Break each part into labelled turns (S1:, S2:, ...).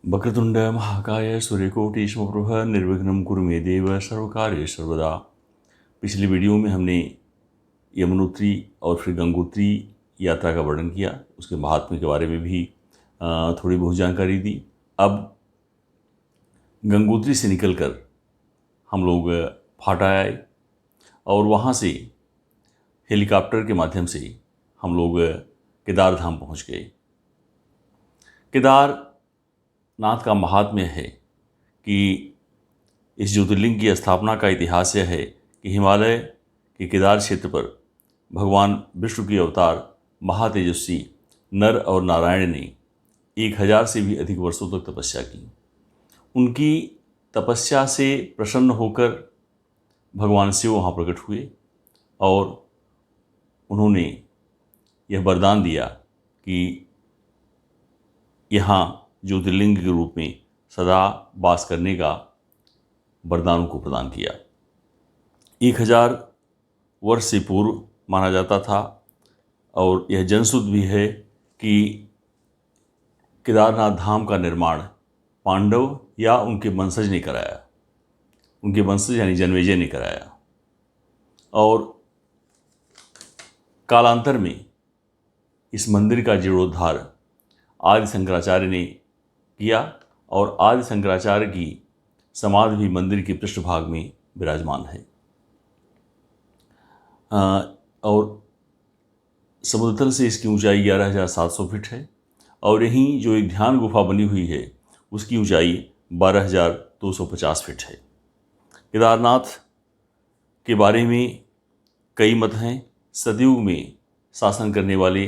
S1: वक्रतुंड महाकाय सूर्यकोटि समप्रभ निर्विघ्नं कुरु मे देव सर्वकार्येषु सर्वदा। पिछली वीडियो में हमने यमुनोत्री और फिर गंगोत्री यात्रा का वर्णन किया, उसके महात्म्य के बारे में भी थोड़ी बहुत जानकारी दी। अब गंगोत्री से निकलकर हम लोग फाटा आए और वहाँ से हेलीकॉप्टर के माध्यम से हम लोग केदार धाम पहुँच गए। केदारनाथ का महात्म्य है कि इस ज्योतिर्लिंग की स्थापना का इतिहास यह है कि हिमालय के केदार क्षेत्र पर भगवान विष्णु के अवतार महातेजस्वी नर और नारायण ने 1000 से भी अधिक वर्षों तक तपस्या की। उनकी तपस्या से प्रसन्न होकर भगवान शिव वहाँ प्रकट हुए और उन्होंने यह वरदान दिया कि यहाँ ज्योतिर्लिंग के रूप में सदा वास करने का वरदान को प्रदान किया। 1000 वर्ष से पूर्व माना जाता था और यह जनश्रुत भी है कि केदारनाथ धाम का निर्माण पांडव या उनके वंशज ने कराया, उनके वंशज यानी जन्मेजय ने कराया। और कालांतर में इस मंदिर का जीर्णोद्धार आदि शंकराचार्य ने किया और आदि शंकराचार्य की समाधि भी मंदिर के पृष्ठभाग में विराजमान है। और समुद्र तल से इसकी ऊंचाई 11,700 फीट है और यहीं जो एक ध्यान गुफा बनी हुई है उसकी ऊंचाई 12,250 फीट है। केदारनाथ के बारे में कई मत हैं। सतयुग में शासन करने वाले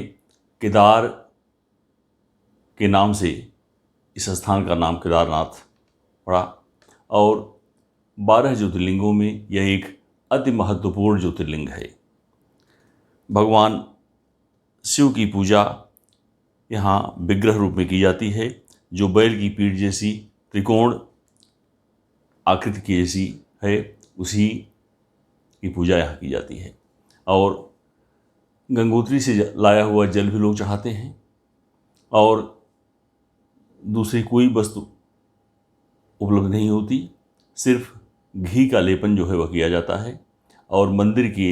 S1: केदार के नाम से इस स्थान का नाम केदारनाथ पड़ा और 12 ज्योतिर्लिंगों में यह एक अति महत्वपूर्ण ज्योतिर्लिंग है। भगवान शिव की पूजा यहाँ विग्रह रूप में की जाती है, जो बैल की पीठ जैसी त्रिकोण आकृति की जैसी है, उसी की पूजा यहाँ की जाती है। और गंगोत्री से लाया हुआ जल भी लोग चढ़ाते हैं और दूसरी कोई वस्तु उपलब्ध नहीं होती, सिर्फ घी का लेपन जो है वह किया जाता है। और मंदिर के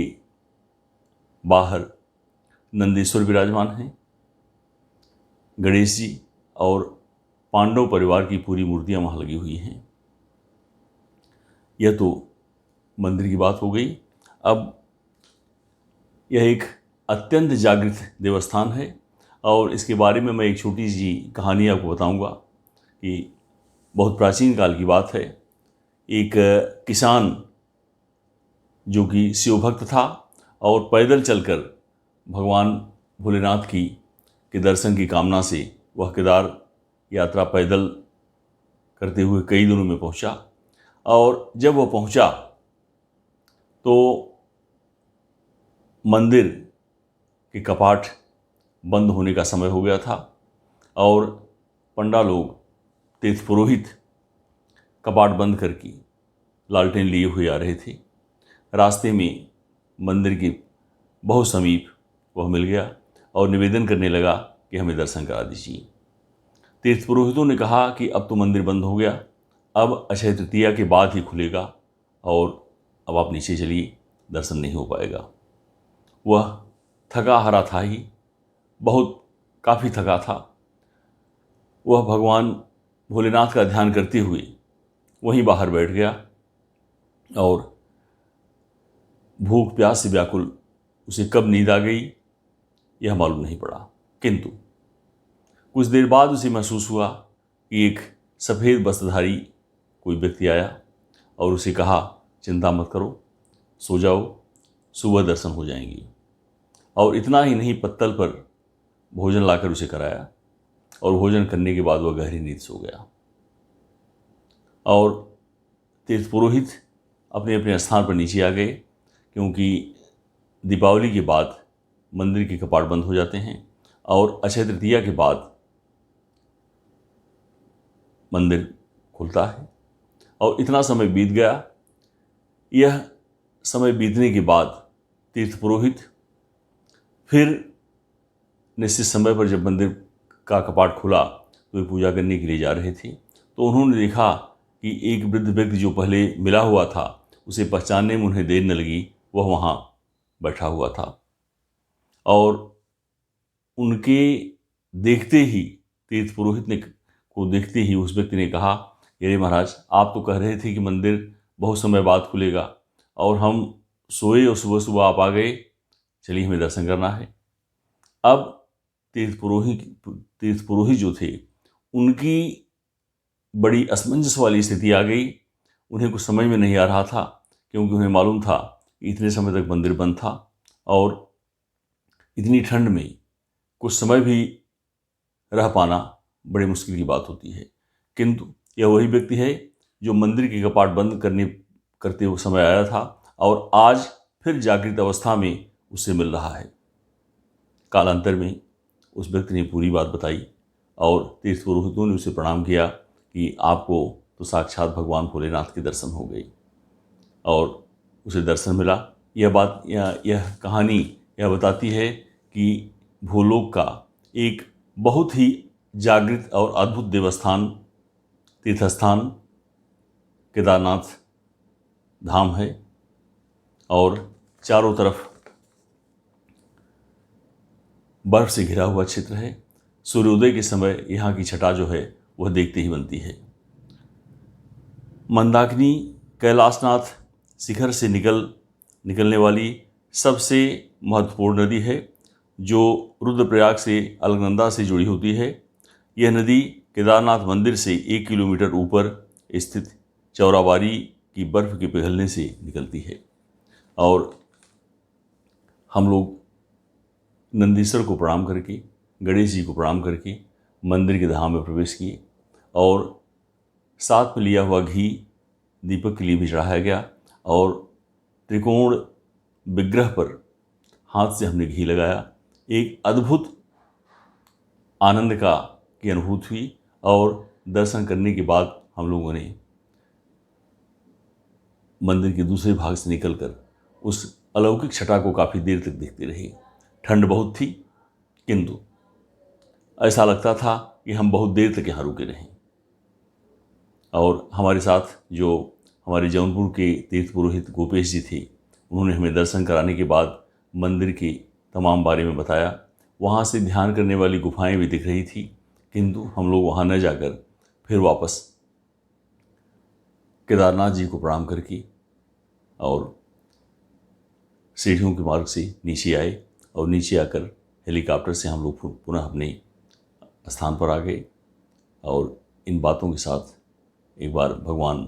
S1: बाहर नंदीश्वर विराजमान हैं, गणेश जी और पांडव परिवार की पूरी मूर्तियां वहाँ लगी हुई हैं। यह तो मंदिर की बात हो गई। अब यह एक अत्यंत जागृत देवस्थान है और इसके बारे में मैं एक छोटी सी कहानी आपको बताऊंगा कि बहुत प्राचीन काल की बात है। एक किसान जो कि शिव भक्त था और पैदल चलकर भगवान भोलेनाथ के दर्शन की कामना से वह केदार यात्रा पैदल करते हुए कई दिनों में पहुंचा। और जब वह पहुंचा तो मंदिर के कपाट बंद होने का समय हो गया था और पंडा लोग, तीर्थ पुरोहित कपाट बंद करके लालटेन लिए हुए आ रहे थे। रास्ते में मंदिर के बहुत समीप वह मिल गया और निवेदन करने लगा कि हमें दर्शन करा दीजिए। तीर्थ पुरोहितों ने कहा कि अब तो मंदिर बंद हो गया, अब अक्षय तृतीया के बाद ही खुलेगा और अब आप नीचे चलिए, दर्शन नहीं हो पाएगा। वह थका हारा था ही, बहुत काफ़ी थका था। वह भगवान भोलेनाथ का ध्यान करते हुए वहीं बाहर बैठ गया और भूख प्यास से व्याकुल उसे कब नींद आ गई यह मालूम नहीं पड़ा। किंतु कुछ देर बाद उसे महसूस हुआ कि एक सफ़ेद वस्त्रधारी कोई व्यक्ति आया और उसे कहा, चिंता मत करो, सो जाओ, सुबह दर्शन हो जाएंगी। और इतना ही नहीं, पत्तल पर भोजन लाकर उसे कराया और भोजन करने के बाद वह गहरी नींद सो गया। और तीर्थ पुरोहित अपने अपने स्थान पर नीचे आ गए, क्योंकि दीपावली के बाद मंदिर के कपाट बंद हो जाते हैं और अक्षय तृतीया के बाद मंदिर खुलता है। और इतना समय बीत गया। यह समय बीतने के बाद तीर्थ पुरोहित फिर निश्चित समय पर जब मंदिर का कपाट खुला तो वे पूजा करने के लिए जा रहे थे। तो उन्होंने देखा कि एक वृद्ध व्यक्ति जो पहले मिला हुआ था, उसे पहचानने में उन्हें देर न लगी, वह वहाँ बैठा हुआ था। और उनके देखते ही, तीर्थ पुरोहित ने को देखते ही उस व्यक्ति ने कहा, अरे महाराज, आप तो कह रहे थे कि मंदिर बहुत समय बाद खुलेगा और हम सोए और सुबह सुबह आप आ गए, चलिए हमें दर्शन करना है। अब तीर्थ पुरोहित जो थे, उनकी बड़ी असमंजस वाली स्थिति आ गई। उन्हें कुछ समझ में नहीं आ रहा था, क्योंकि उन्हें मालूम था कि इतने समय तक मंदिर बंद था और इतनी ठंड में कुछ समय भी रह पाना बड़ी मुश्किल की बात होती है। किंतु यह वही व्यक्ति है जो मंदिर के कपाट बंद करते हुए समय आया था और आज फिर जागृत अवस्था में उससे मिल रहा है। कालांतर में उस व्यक्ति ने पूरी बात बताई और तीर्थ पुरोहितों ने उसे प्रणाम किया कि आपको तो साक्षात भगवान भोलेनाथ के दर्शन हो गए और उसे दर्शन मिला। यह कहानी यह बताती है कि भूलोक का एक बहुत ही जागृत और अद्भुत देवस्थान, तीर्थस्थान केदारनाथ धाम है और चारों तरफ बर्फ से घिरा हुआ क्षेत्र है। सूर्योदय के समय यहाँ की छटा जो है वह देखते ही बनती है। मंदाकिनी कैलाशनाथ शिखर से निकलने वाली सबसे महत्वपूर्ण नदी है, जो रुद्रप्रयाग से अलकनंदा से जुड़ी होती है। यह नदी केदारनाथ मंदिर से 1 किलोमीटर ऊपर स्थित चौराबाड़ी की बर्फ के पिघलने से निकलती है। और हम लोग नंदीश्वर को प्रणाम करके, गणेश जी को प्रणाम करके मंदिर के धाम में प्रवेश किए और साथ में लिया हुआ घी दीपक के लिए भी चढ़ाया गया और त्रिकोण विग्रह पर हाथ से हमने घी लगाया। एक अद्भुत आनंद की अनुभूति हुई और दर्शन करने के बाद हम लोगों ने मंदिर के दूसरे भाग से निकलकर उस अलौकिक छटा को काफ़ी देर तक देखते रहे। ठंड बहुत थी, किंतु ऐसा लगता था कि हम बहुत देर तक यहाँ रुके रहें। और हमारे साथ जो हमारे जौनपुर के तीर्थ पुरोहित गोपेश जी थे, उन्होंने हमें दर्शन कराने के बाद मंदिर के तमाम बारे में बताया। वहाँ से ध्यान करने वाली गुफाएं भी दिख रही थी, किंतु हम लोग वहाँ न जाकर फिर वापस केदारनाथ जी को प्रणाम करके और सीढ़ियों के मार्ग से नीचे आए और नीचे आकर हेलीकॉप्टर से हम लोग पुनः अपने स्थान पर आ गए। और इन बातों के साथ एक बार भगवान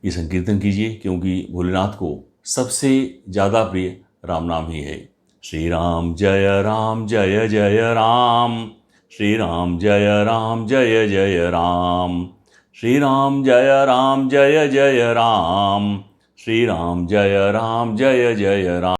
S1: की संकीर्तन कीजिए, क्योंकि भोलेनाथ को सबसे ज़्यादा प्रिय राम नाम ही है। श्री राम जय राम जय जय राम, श्री राम जय राम जय जय राम, श्री राम जय राम जय जय राम, श्री राम जय राम जय जय राम।